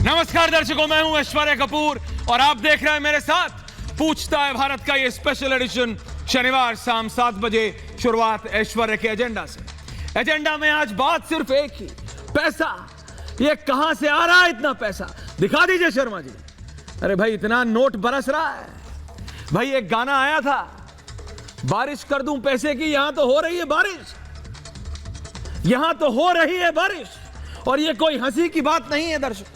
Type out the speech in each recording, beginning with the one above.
नमस्कार दर्शकों, मैं हूं ऐश्वर्या कपूर और आप देख रहे हैं मेरे साथ पूछता है भारत का ये स्पेशल एडिशन। शनिवार शाम 7 बजे शुरुआत ऐश्वर्या के एजेंडा से। एजेंडा में आज बात सिर्फ एक ही, पैसा। ये कहां से आ रहा है इतना पैसा? दिखा दीजिए शर्मा जी। अरे भाई, इतना नोट बरस रहा है। भाई एक गाना आया था, बारिश कर दूं पैसे की, यहां तो हो रही है बारिश, यहां तो हो रही है बारिश। और ये कोई हंसी की बात नहीं है दर्शक,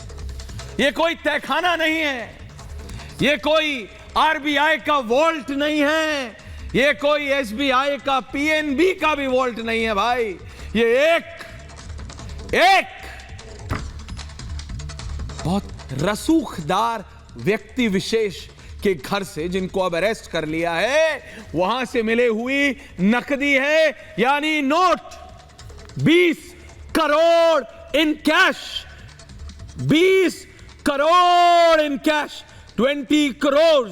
ये कोई तहखाना नहीं है, ये कोई आरबीआई का वॉल्ट नहीं है, ये कोई एसबीआई का पीएनबी का भी वॉल्ट नहीं है भाई। ये एक बहुत रसूखदार व्यक्ति विशेष के घर से, जिनको अब अरेस्ट कर लिया है, वहां से मिले हुई नकदी है, यानी note 20 crore in cash, 20 crore in cash, 20 crore,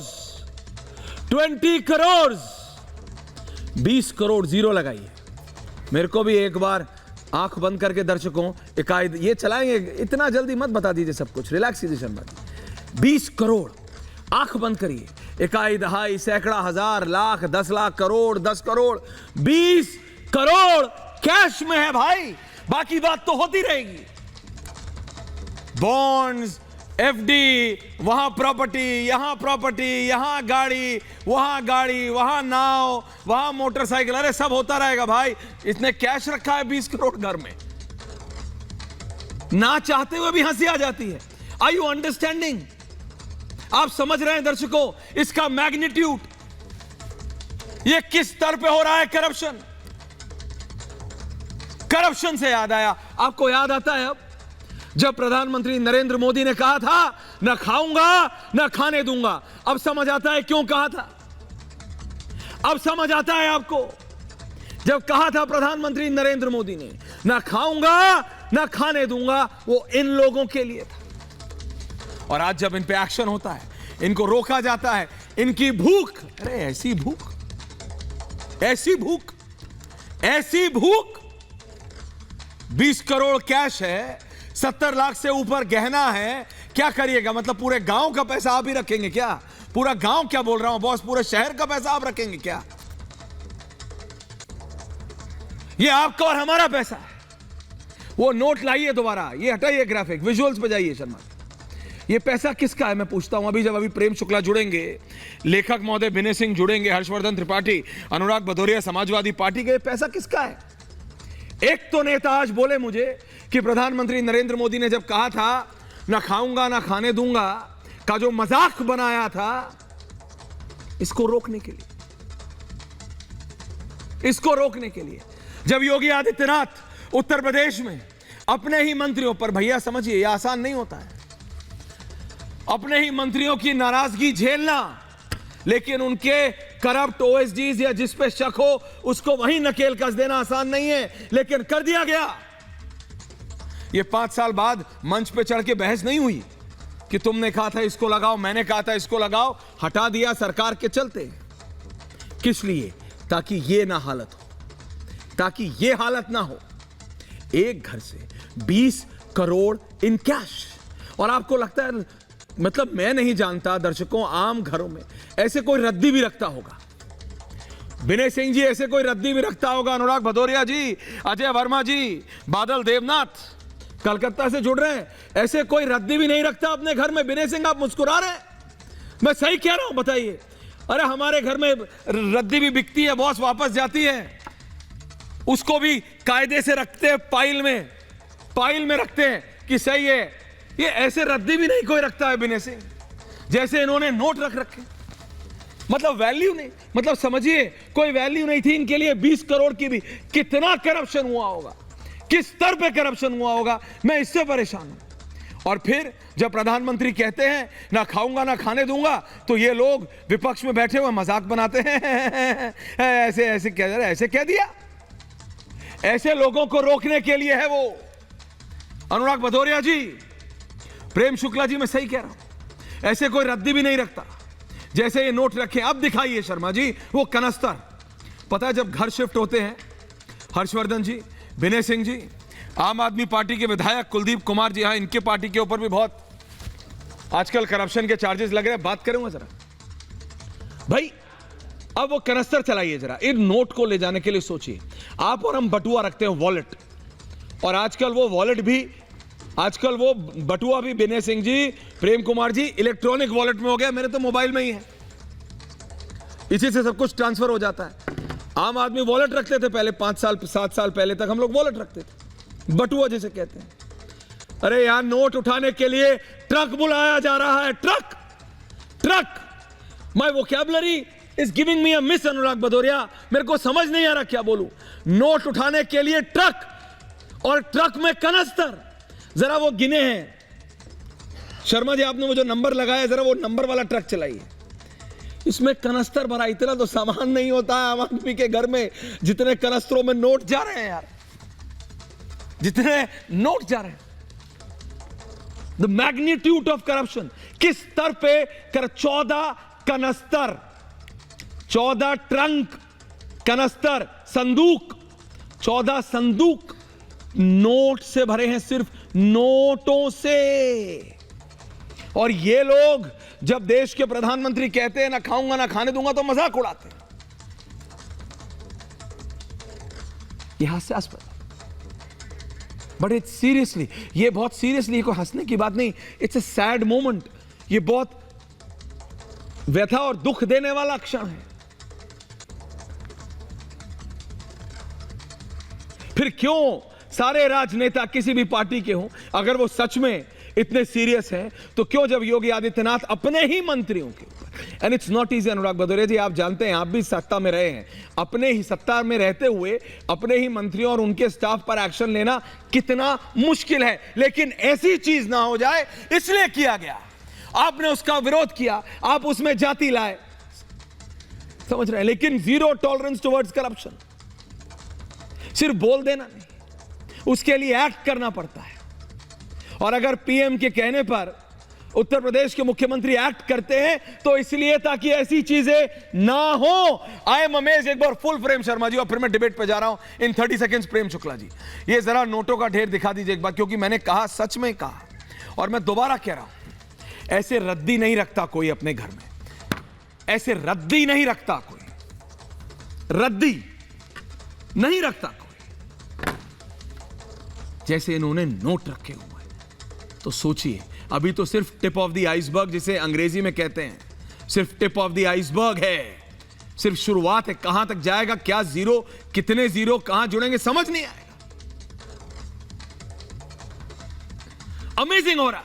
20 crore zero लगाइए। मेरे को भी एक बार आंख बंद करके दर्शकों इकायद ये चलाएंगे, इतना जल्दी मत बता दीजिए सब कुछ, रिलैक्स कीजिए शर्मा जी। 20 करोड़, आंख बंद करिए, इकाई दहाई सैकड़ा हजार लाख 10 लाख करोड़ 10 करोड़ 20 करोड़ कैश में है भाई। बाकी बात तो होती रहेगी, बॉन्ड्स, एफडी, वहां प्रॉपर्टी, यहां गाड़ी, वहां नाव, वहां मोटरसाइकिल, अरे सब होता रहेगा भाई। इसने कैश रखा है 20 करोड़ घर में, ना चाहते हुए भी हंसी आ जाती है। Are you understanding? आप समझ रहे हैं दर्शकों इसका मैग्नीट्यूड, ये किस स्तर पे हो रहा है करप्शन। करप्शन से याद आया, आपको याद आता है अब जब प्रधानमंत्री नरेंद्र मोदी ने कहा था न खाऊंगा न खाने दूंगा। अब समझ आता है क्यों कहा था, अब समझ आता है आपको। जब कहा था प्रधानमंत्री नरेंद्र मोदी ने न खाऊंगा न खाने दूंगा, वो इन लोगों के लिए था। और आज जब इन पे एक्शन होता है, इनको रोका जाता है, इनकी भूख, अरे ऐसी भूख, ऐसी भूख, ऐसी भूख। 20 करोड़ कैश है, 70 लाख से ऊपर गहना है, क्या करिएगा? मतलब पूरे गांव का पैसा आप ही रखेंगे क्या? पूरा गांव, क्या बोल रहा हूं बॉस, पूरे शहर का पैसा आप रखेंगे क्या? ये आपका और हमारा पैसा है। वो नोट लाइए दोबारा, ये हटाइए ग्राफिक, विजुअल्स पे जाइए शर्मा। ये पैसा किसका है मैं पूछता हूं। अभी प्रेम शुक्ला जुड़ेंगे, लेखक महोदय विनय सिंह जुड़ेंगे, हर्षवर्धन त्रिपाठी, अनुराग भदौरिया समाजवादी पार्टी के, पैसा किसका है? एक तो नेता आज बोले मुझे कि प्रधानमंत्री नरेंद्र मोदी ने जब कहा था ना खाऊंगा ना खाने दूंगा का जो मजाक बनाया था, इसको रोकने के लिए, इसको रोकने के लिए जब योगी आदित्यनाथ उत्तर प्रदेश में अपने ही मंत्रियों पर, भैया समझिए यह आसान नहीं होता है, अपने ही मंत्रियों की नाराजगी झेलना, लेकिन उनके करप्ट ओएसडीज या जिस पे शक हो उसको वहीं नकेल कस देना आसान नहीं है, लेकिन कर दिया गया। ये 5 साल बाद मंच पे चढ़ के बहस नहीं हुई कि तुमने कहा था इसको लगाओ, मैंने कहा था इसको लगाओ, हटा दिया सरकार के चलते। किस लिए? ताकि ये ना हालत हो, ताकि ये हालत ना हो। एक घर से 20 करोड़ इन कैश। और आपको लगता है, मतलब मैं नहीं जानता दर्शकों, आम घरों में ऐसे कोई रद्दी भी रखता होगा, विनय सिंह जी ऐसे कोई रद्दी भी रखता होगा, अनुराग भदौरिया जी, अजय वर्मा जी, बादल देवनाथ कलकत्ता से जुड़ रहे हैं, ऐसे कोई रद्दी भी नहीं रखता अपने घर में। विनय सिंह आप मुस्कुरा रहे हैं, मैं सही कह रहा हूं बताइए? अरे हमारे घर में रद्दी भी बिकती है बॉस, वापस जाती है, उसको भी कायदे से रखते हैं, पाइल में रखते हैं कि सही है। ये ऐसे रद्दी भी नहीं कोई रखता है विनय सिंह जैसे इन्होंने नोट रख रखे, मतलब वैल्यू नहीं, मतलब समझिए कोई वैल्यू नहीं थी इनके लिए 20 करोड़ की भी। कितना करप्शन हुआ होगा, किस स्तर पे करप्शन हुआ होगा, मैं इससे परेशान हूं। और फिर जब प्रधानमंत्री कहते हैं ना खाऊंगा ना खाने दूंगा, तो ये लोग विपक्ष में बैठे हुए मजाक बनाते हैं ऐसे कह दिया। ऐसे लोगों को रोकने के लिए है वो। अनुराग भदौरिया जी, प्रेम शुक्ला जी, मैं सही कह रहा हूं, ऐसे कोई रद्दी भी नहीं रखता जैसे ये नोट रखे। अब दिखाइए शर्मा जी वो कनस्तर। पता है जब घर शिफ्ट होते हैं हर्षवर्धन जी, विनय सिंह जी, आम आदमी पार्टी के विधायक कुलदीप कुमार जी, हाँ इनके पार्टी के ऊपर भी बहुत आजकल करप्शन के चार्जेस लग रहे हैं, बात करूंगा जरा भाई। अब वो कनस्तर चलाइए जरा, इन नोट को ले जाने के लिए सोचिए। आप और हम बटुआ रखते हैं, वॉलेट, और आजकल वो वॉलेट भी, आजकल वो बटुआ भी विनय सिंह जी, प्रेम कुमार जी, इलेक्ट्रॉनिक वॉलेट में हो गया। मेरे तो मोबाइल में ही है, इसी से सब कुछ ट्रांसफर हो जाता है। आम आदमी वॉलेट रखते थे पहले, 5 साल 7 साल पहले तक हम लोग वॉलेट रखते थे, बटुआ जिसे कहते हैं। अरे यार, नोट उठाने के लिए ट्रक बुलाया जा रहा है, truck truck. My vocabulary is giving me a miss, Anurag Bhadauria, मेरे को समझ नहीं आ रहा क्या बोलूं। नोट उठाने के लिए ट्रक, और ट्रक में कनस्तर। जरा वो गिने हैं, शर्मा जी आपने वो जो नंबर लगाया, जरा वो नंबर वाला ट्रक चलाइए, इसमें कनस्तर भरा। इतना तो सामान नहीं होता है आम आदमी के घर में जितने कनस्तरों में नोट जा रहे हैं यार, जितने नोट जा रहे हैं। द मैग्नीट्यूड ऑफ करप्शन किस स्तर पे कर, 14 कनस्तर, 14 ट्रंक, कनस्तर, संदूक, 14 संदूक नोट से भरे हैं, सिर्फ नोटों से। और ये लोग जब देश के प्रधानमंत्री कहते हैं ना खाऊंगा ना खाने दूंगा, तो मजाक उड़ाते हैं। यह हास्यास्पद है, बट इट्स सीरियसली, ये बहुत सीरियसली, कोई हंसने की बात नहीं, इट्स ए सैड मोमेंट। ये बहुत व्यथा और दुख देने वाला क्षण है। फिर क्यों सारे राजनेता किसी भी पार्टी के हों, अगर वो सच में इतने सीरियस हैं, तो क्यों जब योगी आदित्यनाथ अपने ही मंत्रियों के ऊपर, एंड इट्स नॉट इजी अनुराग भदौरिया जी, आप जानते हैं, आप भी सत्ता में रहे हैं, अपने ही सत्ता में रहते हुए अपने ही मंत्रियों और उनके स्टाफ पर एक्शन लेना कितना मुश्किल है। लेकिन ऐसी चीज ना हो जाए इसलिए किया गया, आपने उसका विरोध किया, आप उसमें जाति लाए, समझ रहे हैं, लेकिन जीरो टॉलरेंस टुवर्ड्स करप्शन। सिर्फ बोल देना नहीं, उसके लिए एक्ट करना पड़ता है। और अगर पीएम के कहने पर उत्तर प्रदेश के मुख्यमंत्री एक्ट करते हैं तो इसलिए ताकि ऐसी चीजें ना हो। I am amazed. एक बार फुल फ्रेम शर्मा जी, और फिर मैं डिबेट पे जा रहा हूं इन 30 सेकंड्स। प्रेम शुक्ला जी, ये जरा नोटों का ढेर दिखा दीजिए एक बार, क्योंकि मैंने कहा, सच में कहा, और मैं दोबारा कह रहा हूं, ऐसे रद्दी नहीं रखता कोई अपने घर में, ऐसे रद्दी नहीं रखता कोई, रद्दी नहीं रखता कोई जैसे इन्होंने नोट रखे हुए। तो सोचिए, अभी तो सिर्फ टिप ऑफ द आइसबर्ग जिसे अंग्रेजी में कहते हैं, सिर्फ टिप ऑफ द आइसबर्ग है, सिर्फ शुरुआत है। कहां तक जाएगा, क्या जीरो, कितने जीरो कहां जुड़ेंगे, समझ नहीं आएगा। अमेजिंग हो रहा।